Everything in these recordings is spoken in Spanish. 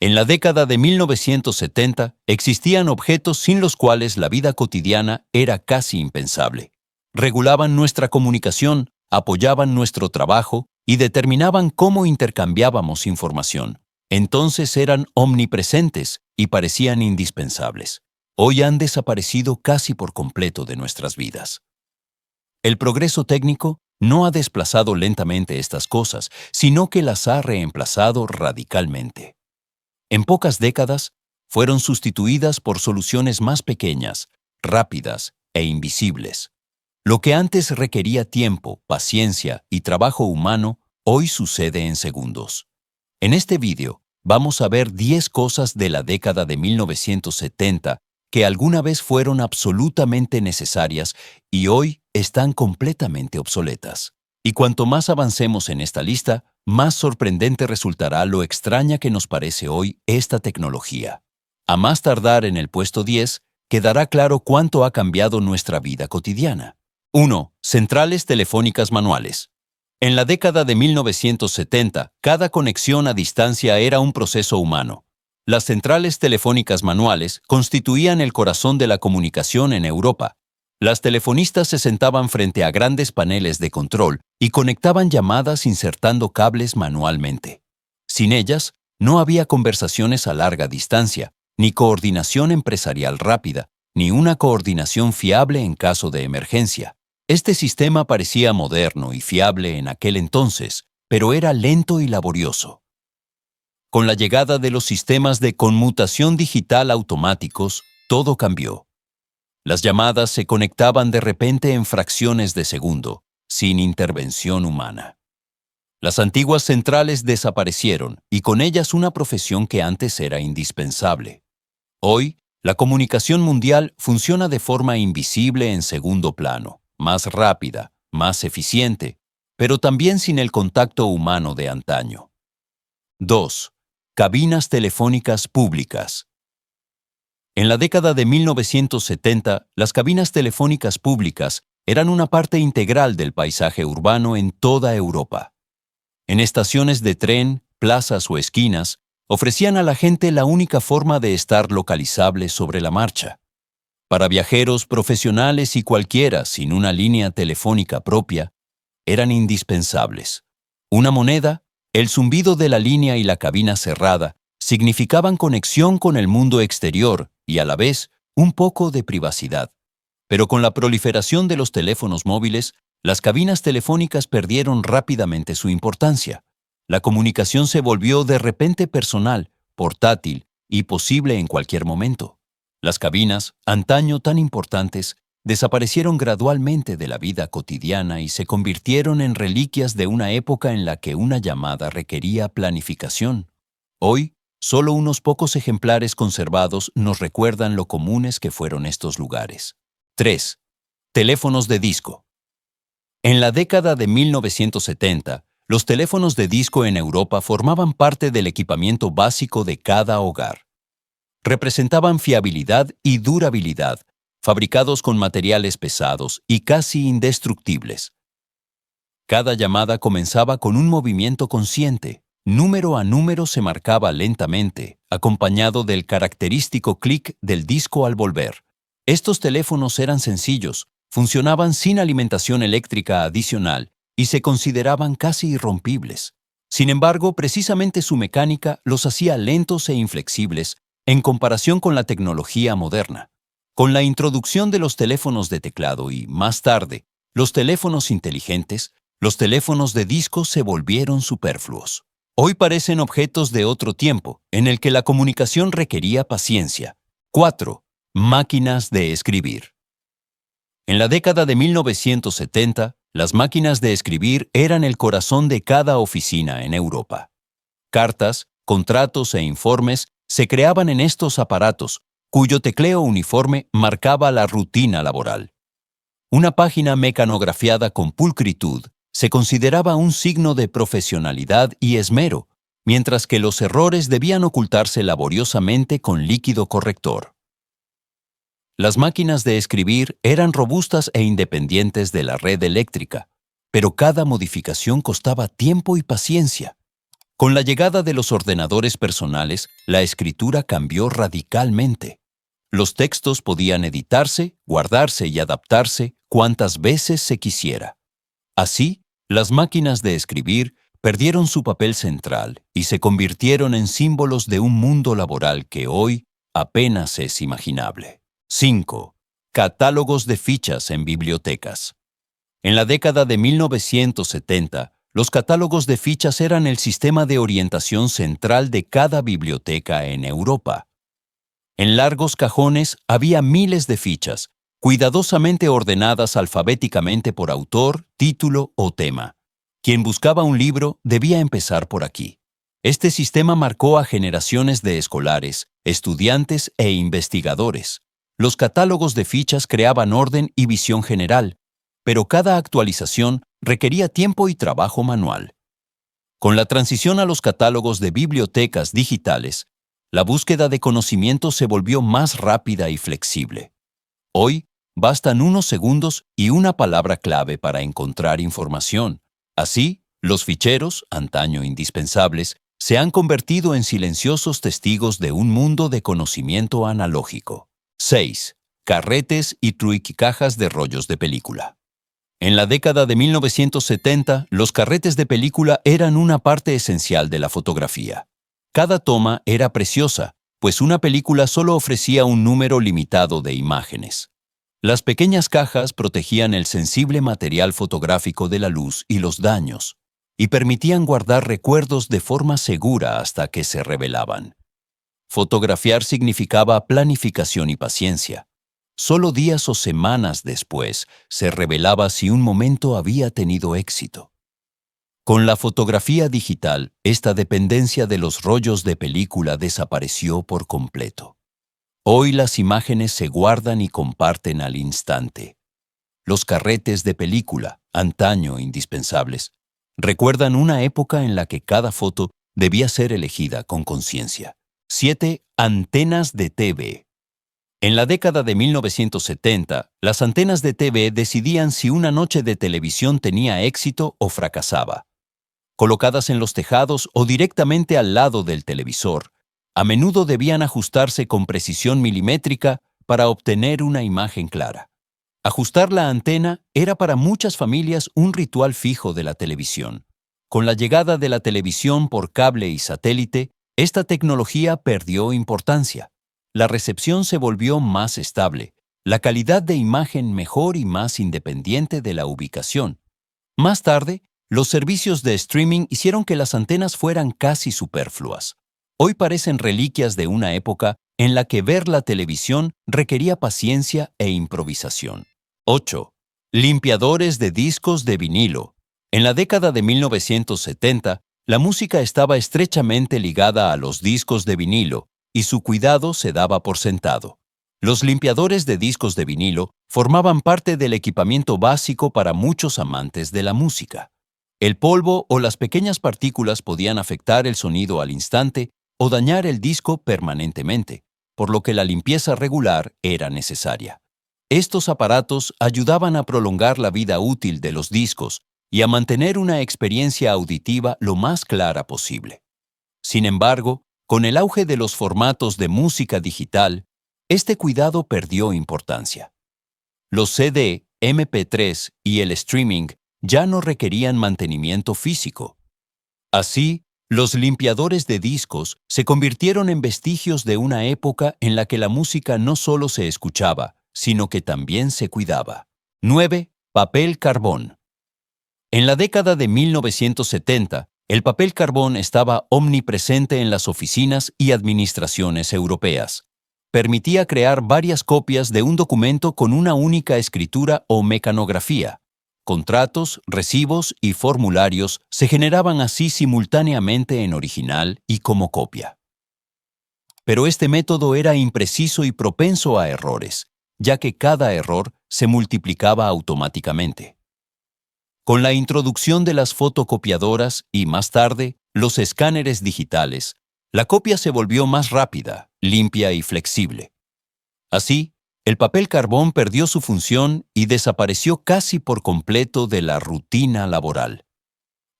En la década de 1970 existían objetos sin los cuales la vida cotidiana era casi impensable. Regulaban nuestra comunicación, apoyaban nuestro trabajo y determinaban cómo intercambiábamos información. Entonces eran omnipresentes y parecían indispensables. Hoy han desaparecido casi por completo de nuestras vidas. El progreso técnico no ha desplazado lentamente estas cosas, sino que las ha reemplazado radicalmente. En pocas décadas, fueron sustituidas por soluciones más pequeñas, rápidas e invisibles. Lo que antes requería tiempo, paciencia y trabajo humano, hoy sucede en segundos. En este vídeo, vamos a ver 10 cosas de la década de 1970 que alguna vez fueron absolutamente necesarias y hoy están completamente obsoletas. Y cuanto más avancemos en esta lista, más sorprendente resultará lo extraña que nos parece hoy esta tecnología. A más tardar en el puesto 10, quedará claro cuánto ha cambiado nuestra vida cotidiana. 1. Centrales telefónicas manuales. En la década de 1970, cada conexión a distancia era un proceso humano. Las centrales telefónicas manuales constituían el corazón de la comunicación en Europa. Las telefonistas se sentaban frente a grandes paneles de control y conectaban llamadas insertando cables manualmente. Sin ellas, no había conversaciones a larga distancia, ni coordinación empresarial rápida, ni una coordinación fiable en caso de emergencia. Este sistema parecía moderno y fiable en aquel entonces, pero era lento y laborioso. Con la llegada de los sistemas de conmutación digital automáticos, todo cambió. Las llamadas se conectaban de repente en fracciones de segundo, sin intervención humana. Las antiguas centrales desaparecieron y con ellas una profesión que antes era indispensable. Hoy, la comunicación mundial funciona de forma invisible en segundo plano, más rápida, más eficiente, pero también sin el contacto humano de antaño. 2. Cabinas telefónicas públicas. En la década de 1970, las cabinas telefónicas públicas eran una parte integral del paisaje urbano en toda Europa. En estaciones de tren, plazas o esquinas, ofrecían a la gente la única forma de estar localizable sobre la marcha. Para viajeros profesionales y cualquiera sin una línea telefónica propia, eran indispensables. Una moneda, el zumbido de la línea y la cabina cerrada significaban conexión con el mundo exterior y a la vez un poco de privacidad. Pero con la proliferación de los teléfonos móviles, las cabinas telefónicas perdieron rápidamente su importancia. La comunicación se volvió de repente personal, portátil y posible en cualquier momento. Las cabinas, antaño tan importantes, desaparecieron gradualmente de la vida cotidiana y se convirtieron en reliquias de una época en la que una llamada requería planificación. Hoy, solo unos pocos ejemplares conservados nos recuerdan lo comunes que fueron estos lugares. 3. Teléfonos de disco. En la década de 1970, los teléfonos de disco en Europa formaban parte del equipamiento básico de cada hogar. Representaban fiabilidad y durabilidad, fabricados con materiales pesados y casi indestructibles. Cada llamada comenzaba con un movimiento consciente. Número a número se marcaba lentamente, acompañado del característico clic del disco al volver. Estos teléfonos eran sencillos, funcionaban sin alimentación eléctrica adicional y se consideraban casi irrompibles. Sin embargo, precisamente su mecánica los hacía lentos e inflexibles en comparación con la tecnología moderna. Con la introducción de los teléfonos de teclado y, más tarde, los teléfonos inteligentes, los teléfonos de disco se volvieron superfluos. Hoy parecen objetos de otro tiempo, en el que la comunicación requería paciencia. 4. Máquinas de escribir. En la década de 1970, las máquinas de escribir eran el corazón de cada oficina en Europa. Cartas, contratos e informes se creaban en estos aparatos, cuyo tecleo uniforme marcaba la rutina laboral. Una página mecanografiada con pulcritud se consideraba un signo de profesionalidad y esmero, mientras que los errores debían ocultarse laboriosamente con líquido corrector. Las máquinas de escribir eran robustas e independientes de la red eléctrica, pero cada modificación costaba tiempo y paciencia. Con la llegada de los ordenadores personales, la escritura cambió radicalmente. Los textos podían editarse, guardarse y adaptarse cuantas veces se quisiera. Así, las máquinas de escribir perdieron su papel central y se convirtieron en símbolos de un mundo laboral que hoy apenas es imaginable. 5. Catálogos de fichas en bibliotecas. En la década de 1970, los catálogos de fichas eran el sistema de orientación central de cada biblioteca en Europa. En largos cajones había miles de fichas, cuidadosamente ordenadas alfabéticamente por autor, título o tema. Quien buscaba un libro debía empezar por aquí. Este sistema marcó a generaciones de escolares, estudiantes e investigadores. Los catálogos de fichas creaban orden y visión general, pero cada actualización requería tiempo y trabajo manual. Con la transición a los catálogos de bibliotecas digitales, la búsqueda de conocimiento se volvió más rápida y flexible. Hoy, bastan unos segundos y una palabra clave para encontrar información. Así, los ficheros, antaño indispensables, se han convertido en silenciosos testigos de un mundo de conocimiento analógico. 6. Carretes y truiquicajas de rollos de película. En la década de 1970, los carretes de película eran una parte esencial de la fotografía. Cada toma era preciosa, pues una película solo ofrecía un número limitado de imágenes. Las pequeñas cajas protegían el sensible material fotográfico de la luz y los daños, y permitían guardar recuerdos de forma segura hasta que se revelaban. Fotografiar significaba planificación y paciencia. Solo días o semanas después se revelaba si un momento había tenido éxito. Con la fotografía digital, esta dependencia de los rollos de película desapareció por completo. Hoy las imágenes se guardan y comparten al instante. Los carretes de película, antaño indispensables, recuerdan una época en la que cada foto debía ser elegida con conciencia. 7. Antenas de TV. En la década de 1970, las antenas de TV decidían si una noche de televisión tenía éxito o fracasaba. Colocadas en los tejados o directamente al lado del televisor, a menudo debían ajustarse con precisión milimétrica para obtener una imagen clara. Ajustar la antena era para muchas familias un ritual fijo de la televisión. Con la llegada de la televisión por cable y satélite, esta tecnología perdió importancia. La recepción se volvió más estable, la calidad de imagen mejor y más independiente de la ubicación. Más tarde, los servicios de streaming hicieron que las antenas fueran casi superfluas. Hoy parecen reliquias de una época en la que ver la televisión requería paciencia e improvisación. 8. Limpiadores de discos de vinilo. En la década de 1970, la música estaba estrechamente ligada a los discos de vinilo y su cuidado se daba por sentado. Los limpiadores de discos de vinilo formaban parte del equipamiento básico para muchos amantes de la música. El polvo o las pequeñas partículas podían afectar el sonido al instante o dañar el disco permanentemente, por lo que la limpieza regular era necesaria. Estos aparatos ayudaban a prolongar la vida útil de los discos y a mantener una experiencia auditiva lo más clara posible. Sin embargo, con el auge de los formatos de música digital, este cuidado perdió importancia. Los CD, MP3 y el streaming ya no requerían mantenimiento físico. Así, los limpiadores de discos se convirtieron en vestigios de una época en la que la música no solo se escuchaba, sino que también se cuidaba. 9. Papel carbón. En la década de 1970, el papel carbón estaba omnipresente en las oficinas y administraciones europeas. Permitía crear varias copias de un documento con una única escritura o mecanografía. Contratos, recibos y formularios se generaban así simultáneamente en original y como copia. Pero este método era impreciso y propenso a errores, ya que cada error se multiplicaba automáticamente. Con la introducción de las fotocopiadoras y, más tarde, los escáneres digitales, la copia se volvió más rápida, limpia y flexible. Así, el papel carbón perdió su función y desapareció casi por completo de la rutina laboral.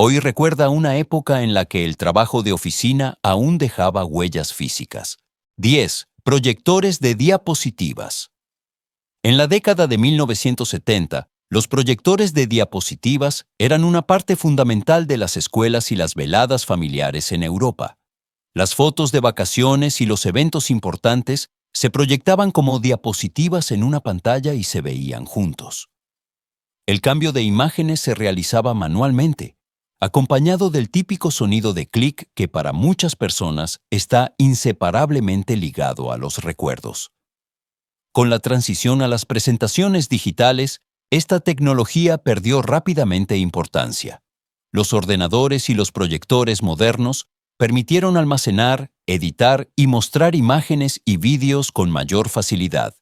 Hoy recuerda una época en la que el trabajo de oficina aún dejaba huellas físicas. 10. Proyectores de diapositivas. En la década de 1970, los proyectores de diapositivas eran una parte fundamental de las escuelas y las veladas familiares en Europa. Las fotos de vacaciones y los eventos importantes se proyectaban como diapositivas en una pantalla y se veían juntos. El cambio de imágenes se realizaba manualmente, acompañado del típico sonido de clic que para muchas personas está inseparablemente ligado a los recuerdos. Con la transición a las presentaciones digitales, esta tecnología perdió rápidamente importancia. Los ordenadores y los proyectores modernos permitieron almacenar, editar y mostrar imágenes y vídeos con mayor facilidad.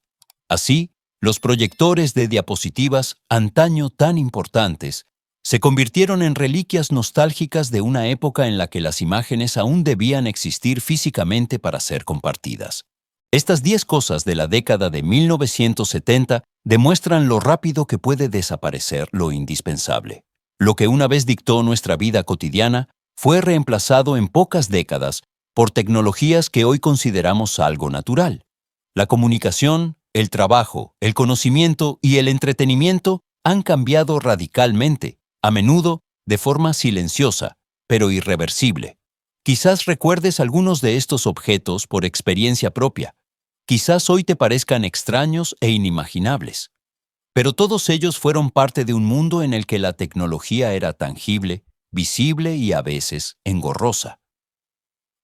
Así, los proyectores de diapositivas, antaño tan importantes, se convirtieron en reliquias nostálgicas de una época en la que las imágenes aún debían existir físicamente para ser compartidas. Estas 10 cosas de la década de 1970 demuestran lo rápido que puede desaparecer lo indispensable. Lo que una vez dictó nuestra vida cotidiana fue reemplazado en pocas décadas por tecnologías que hoy consideramos algo natural. La comunicación, el trabajo, el conocimiento y el entretenimiento han cambiado radicalmente, a menudo de forma silenciosa, pero irreversible. Quizás recuerdes algunos de estos objetos por experiencia propia. Quizás hoy te parezcan extraños e inimaginables. Pero todos ellos fueron parte de un mundo en el que la tecnología era tangible, visible y a veces engorrosa.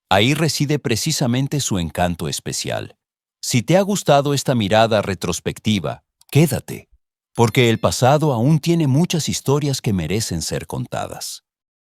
Ahí reside precisamente su encanto especial. Si te ha gustado esta mirada retrospectiva, quédate, porque el pasado aún tiene muchas historias que merecen ser contadas.